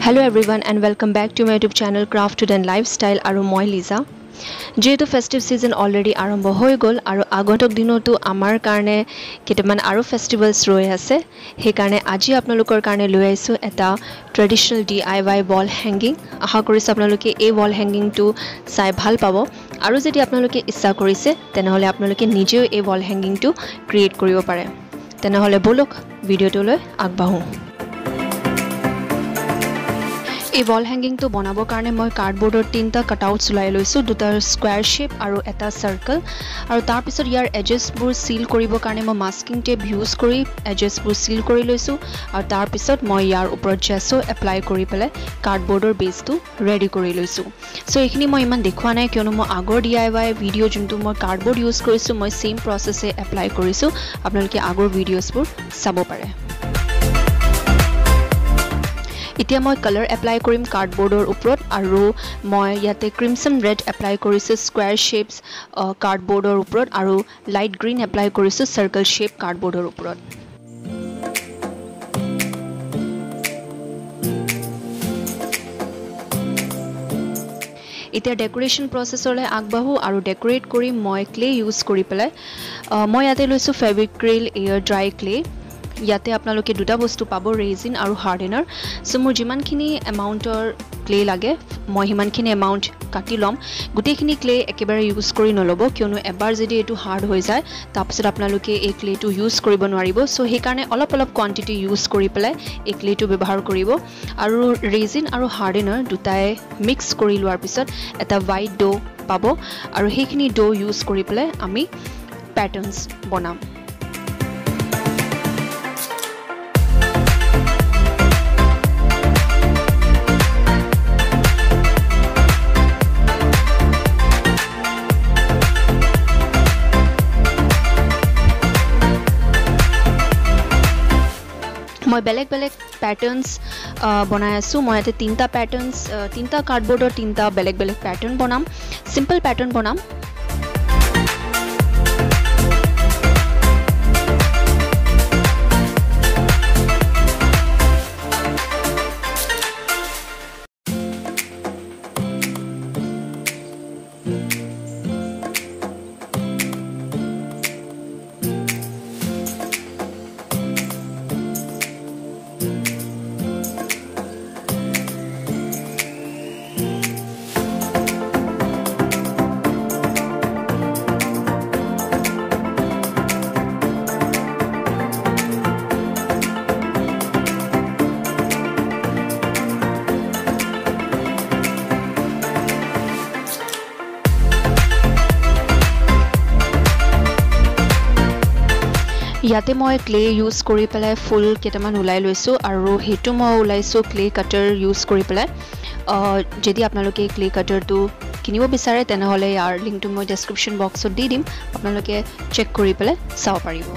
Hello everyone and welcome back to my YouTube channel Crafted and Lifestyle aru moi Lisa. Jeto festive season already arambho hoi gol aru agotok dinotu amar karne kitaman aru festivals roi ase he karne aji apnalokor karne loi aisu eta traditional DIY wall hanging aha korise apnaloke ei wall hanging tu sai bhal pabo aru jedi apnaloke issa korise tenahole apnaloke nijeo ei wall hanging tu create koribo pare tenahole bolok video to loi agbahu এই wall hanging to বনাব কাৰণে মই কাৰ্ডবৰ্ডৰ তিনটা কাটআউটস লৈ লৈছো দুটা square shape আৰু এটা সাৰ্কেল আৰু তাৰ পিছত ইয়াৰ এজেছ বোৰ সিল কৰিব কাৰণে মই মাস্কিং টেপ ইউজ কৰি এজেছ বোৰ সিল কৰি লৈছো আৰু তাৰ পিছত মই ইয়াৰ ওপৰত জেছো এপ্লাই কৰি পেলে কাৰ্ডবৰ্ডৰ বেসটো ৰেডি কৰি লৈছো সো এইখিনি মই ইমান দেখুৱা নাই কিয়নো মই আগৰ DIY ভিডিও যোনটো মই কাৰ্ডবৰ্ড ইউজ কৰিছো মই সেম প্ৰসেসে এপ্লাই কৰিছো আপোনালোকে আগৰ ভিডিওছ বোৰ চাব পাৰে এতিয়া মই কালাৰ এপ্লাই কৰিম কাৰ্ডবৰ্ডৰ ওপৰত আৰু মই ইয়াতে ক্ৰিমসন ৰেড এপ্লাই কৰিছো স্কয়াৰ শেপস কাৰ্ডবৰ্ডৰ ওপৰত আৰু লাইট গ্ৰীন এপ্লাই কৰিছো সাৰ্কেল শেপ কাৰ্ডবৰ্ডৰ ওপৰত এতিয়া ডেকোৰেশন প্ৰসেছলৈ আগবাহু আৰু ডেকোৰেট কৰি মই ক্লে ইউজ কৰি পেলাই মই ইয়াতে লৈছো ফেভিক্ৰিল এয়াৰ ড্ৰাই ক্লে ইয়াতে আপোনালোকে দুটা বস্তু পাব ৰেজিন আৰু হাৰ্ডেনাৰ সো মোৰ যিমানখিনি এমাউন্টৰ ক্লে লাগে মই হিমানখিনি এমাউন্ট কাটি লম গুটেখিনি ক্লে একেবাৰে ইউজ কৰি নলব কিয়নো এবাৰ যদি এটো হাৰ্ড হৈ যায় তাৰপিছত আপোনালোকে এই ক্লেটো ইউজ কৰিব নোৱাৰিব সো সেই কাৰণে অলপ অলপ কোৱান্টিটি ইউজ কৰি পেলাই এই ক্লেটো ব্যৱহাৰ কৰিব আৰু ৰেজিন আৰু হাৰ্ডেনাৰ দুটাই মিক্স কৰি লোৱাৰ পিছত এটা হোৱাইট ডো পাব আৰু সেইখিনি ডো ইউজ কৰি পেলাই আমি প্যাটাৰ্নস বনাম মই বেলেগ বেলেগ প্যাটাৰ্নস বনাই আছো মই এতে তিনটা প্যাটাৰ্নস তিনটা কাৰ্ডবৰ্ডৰ তিনটা বেলেগ বেলেগ প্যাটাৰ্ন বনাম সিম্পল প্যাটাৰ্ন বনাম ইয়াতে মই ক্লে ইউজ কৰি পেলাই ফুল কেটামান উলাই লৈছো আৰু হেতু মই উলাইছো ক্লে কাটাৰ ইউজ কৰি পেলাই যদি আপোনালোকে ক্লে কাটাৰটো কিনিব বিচাৰে তেনেহলে ইয়াৰ লিংকটো মই ডেসক্ৰিপচন বক্সত দি দিম আপোনালোকে চেক কৰি পেলাই চাব পাৰিব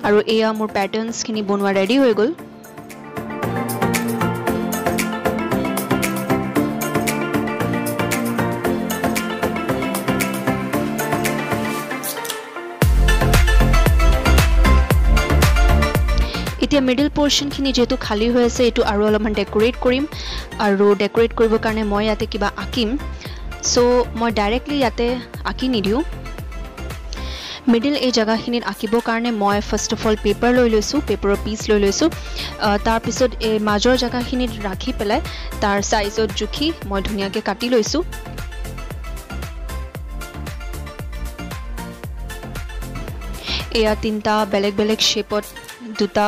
আৰু এয়া মোৰ প্যাটাৰ্নস খিনি বনোৱা ৰেডি হৈ গ'ল এতিয়া মিডল পোৰশন খিনি যেটো খালি হৈ আছে এটো আৰু অলপমান ডেকোৰেট কৰিম আৰু ডেকোৰেট কৰিব কাৰণে মই ইয়াতে কিবা আকিম সো মই ডাইৰেক্টলি ইয়াতে আকি নিদিও মিডল এই জায়গাখিনিত আকিবৰ কাৰণে মই ফাৰ্স্ট অফ অল পেপাৰ লৈ লৈছো পেপাৰৰ পিস লৈ লৈছো তাৰ পিছত এই মাজৰ জায়গাখিনিত ৰাখি পেলাই তাৰ সাইজত জুখি মই ধুনিয়াকে কাটি লৈছো এয়া তিনটা বেলেগ বেলেগ শেপত দুটা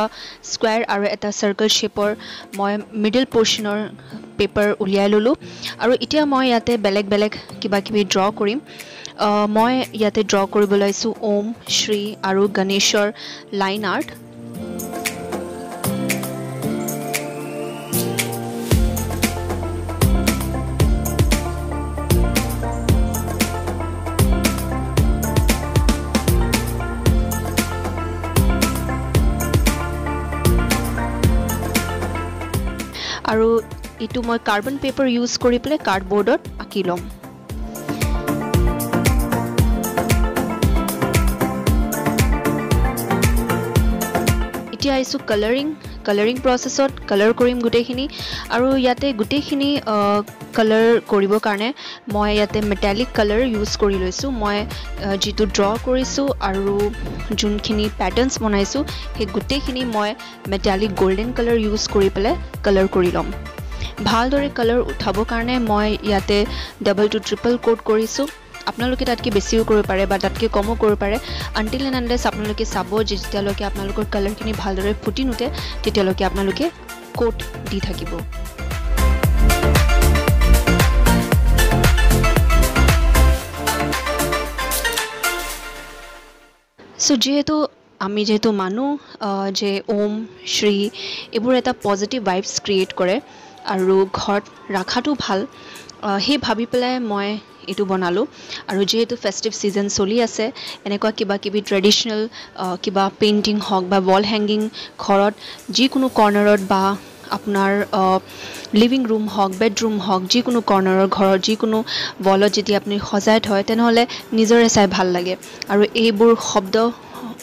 স্কয়াৰ আৰু এটা সাৰ্কেল শেপৰ মই মিডল পোৰশনৰ পেপাৰ উলিয়াই ললো আৰু এতিয়া মই ইয়াতে বেলেগ বেলেগ কিবা কিবি ড্ৰ কৰিম মই ইয়াতে ড্ৰ কৰিব লৈছো ওম শ্ৰী আৰু গণেশৰ লাইন আৰ্ট আৰু ইটো মই কাৰ্বন পেপাৰ ইউজ কৰি প্লে কাৰ্ডবোৰ্ডত আকি লম এতিয়া আইছো কালাৰিং প্ৰসেছত কালাৰ কৰিম গুটেখিনি আৰু ইয়াতে গুটেখিনি কালাৰ কৰিব কাৰণে মই ইয়াতে মেটালিক কালাৰ ইউজ কৰি লৈছো মই যেটো ড্ৰ কৰিছো আৰু যোনখিনি প্যাটাৰ্নস বনাইছো হে গুটেখিনি মই মেটালিক গোল্ডেন কালাৰ ইউজ কৰি পেলে কালাৰ কৰি লম ভালদৰে কালাৰ উঠাব কাৰণে মই ইয়াতে ডাবল টু ট্ৰিপল কোট কৰিছো আপোনালোকে তাতকে বেছিও কৰিব পাৰে বা তাতকে কমও কৰিব পাৰে আনটিল এণ্ড আনলেছ আপোনালোকে চাব যে যেতিয়ালৈকে আপোনালোকৰ কালাৰখিনি ভালদৰে ফুটি নুঠে তেতিয়ালৈকে আপোনালোকে কোট দি থাকিব সো যেহেতু আমি যেহেতু মানু যে ওম শ্ৰী এবোৰ এটা পজিটিভ ভাইবস ক্ৰিয়েট কৰে আৰু ঘৰত ৰাখাটো ভাল হে ভাবি পেলাই মই এটো বনালো আৰু যেহেতু ফেস্টিভ সিজন চলি আছে এনেকুৱা কিবা কিবি ট্ৰেডিশনাল কিবা পেইন্টিং হক বা ওয়াল হ্যাঙ্গিং ঘৰত যি কোনো কৰ্নাৰত বা আপোনাৰ লিভিং ৰুম হক বেডৰুম হক যি কোনো কৰ্নাৰৰ ঘৰৰ যি কোনো ওয়ালত যদি আপুনি সজাই থয় তেনেহলে নিজৰে চাই ভাল লাগে আৰু এইবোৰ শব্দ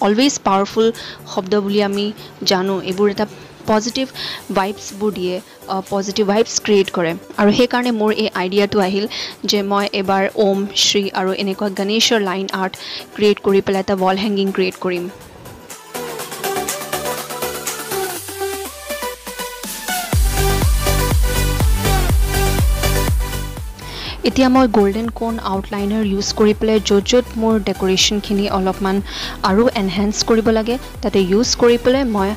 অলৱেজ পাৱাৰফুল শব্দ বুলি আমি জানো এইবোৰ এটা পজিটিভ ভাইবস বুডিয়ে পজিটিভ ভাইবস ক্ৰিয়েট কৰে আৰু সেই কাৰণে মোৰ এই আইডিয়াটো আহিল যে মই এবাৰ ওম শ্ৰী আৰু এনেকুৱা গণেশৰ লাইন আৰ্ট ক্ৰিয়েট কৰি পেলাই এটা ওয়াল হ্যাঙ্গিং ক্ৰিয়েট কৰিম এতিয়া মই গোল্ডেন কোন আউটলাইনাৰ ইউজ কৰি প্লে জোজত মোৰ ডেকোৰেশন খিনি অলপমান আৰু এনহান্স কৰিব লাগে তাতে ইউজ কৰি প্লে মই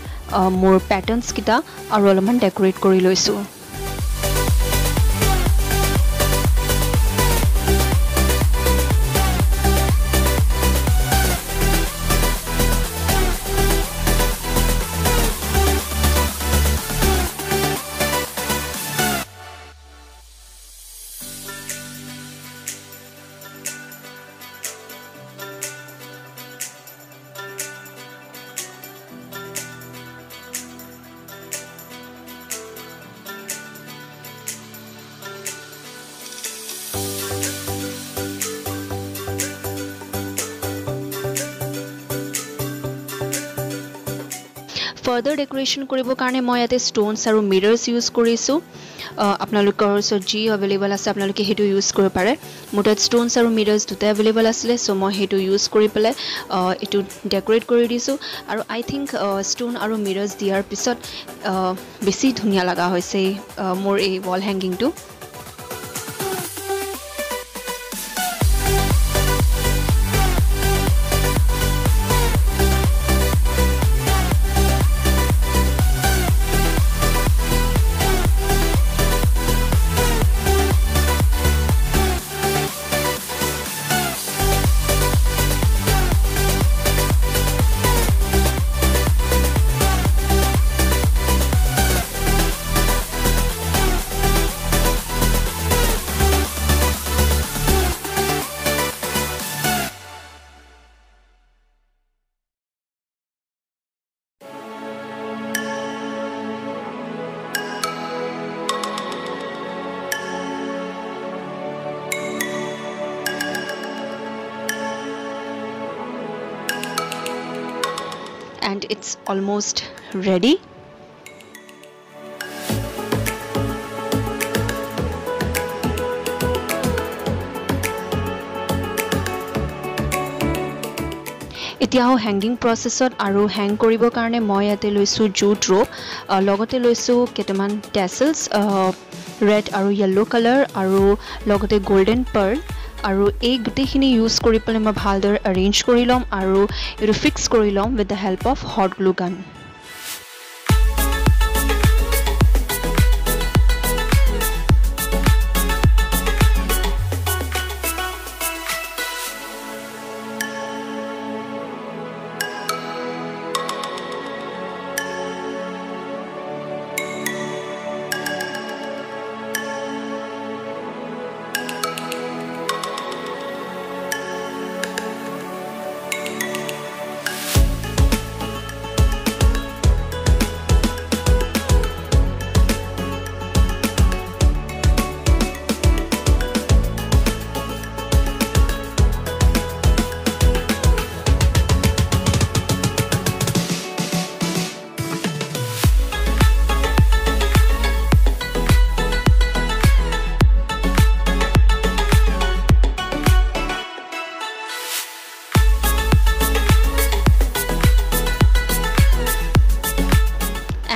মোৰ প্যাটাৰ্নস কিটা আৰু অলপমান ডেকোৰেট কৰি লৈছো further decoration কৰিব কাৰণে মই ইয়াতে stones আৰু mirrors use কৰিছো আপোনালোকৰ যি available আছে আপোনালোকে হেতু ইউজ কৰিব পাৰে মোৰ তাত stones আৰু mirrors দুটা available আছিল সো মই হেতু ইউজ কৰি পেলে এটু ডেকোৰেট কৰি দিছো আৰু I think stone আৰু mirrors দিয়াৰ পিছত বেছি ধুনিয়া লাগা হৈছে মোৰ এই wall hanging টো it's almost ready. এতিয়াও হ্যাঙ্গিং প্ৰসেছত আৰু হ্যাং কৰিবৰ কাৰণে মই ইয়াতে লৈছো জুট rope লগতে লৈছো কেটামান tassels red আৰু yellow color আৰু লগতে golden pearl আৰু এই গুটেখিনি ইউজ কৰি পেলাই মই ভালদৰে arrange কৰি লম আৰু এটো ফিক্স কৰি লম with the help of hot glue gun.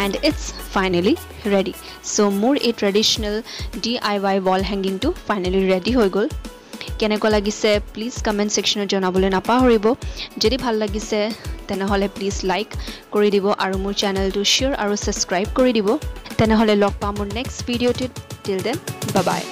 And it's finally ready. So more a traditional DIY wall hanging to finally ready hoi gol. Keneko lagise please comment section janabole napahoribo. Jodi bhal lagise tenahole please like kori dibo aru mur channel to share aru subscribe kori dibo. Tenahole log pam mur next video till then bye bye.